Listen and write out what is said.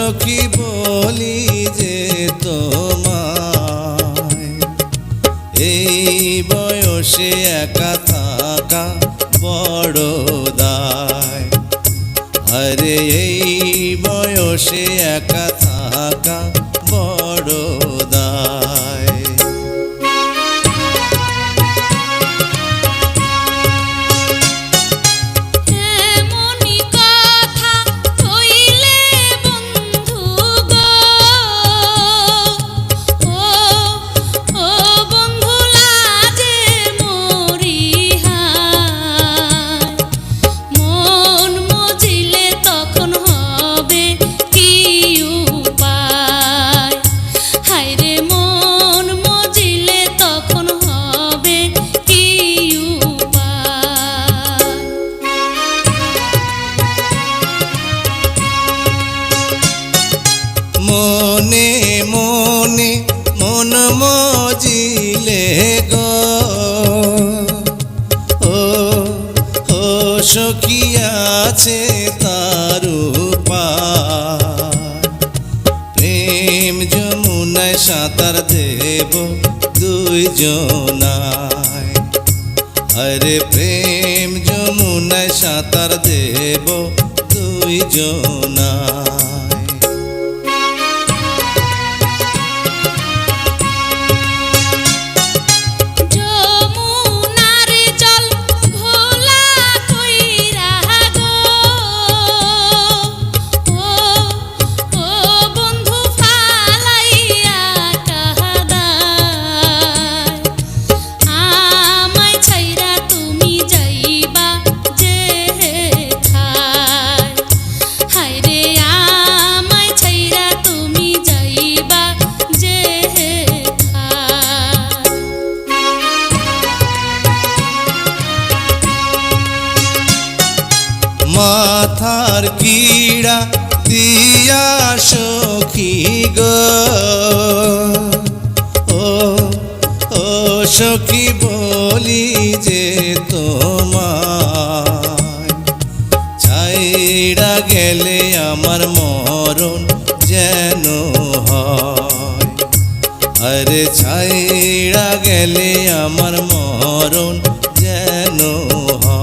সখী বলি যে তোমায়, এই বয়সে একা থাকা বড় দায়। আরে এই বয়সে একা থাকা বড় দায়। মনে মনে মন মজিলে গো, ও সখী আছে তার উপায়। প্রেম যমুনায় সাঁতার দেব দুইজনায়। আরে প্রেম যমুনায় সাঁতার দেব দুইজনায়। মাথার কিড়া দিয়া সখী গো, ও সখী বলি যে তোমায়, ছাইড়া গেলে আমার মরণ যেন হয়। আরে ছাইড়া গেলে আমার মরণ যেন হয়।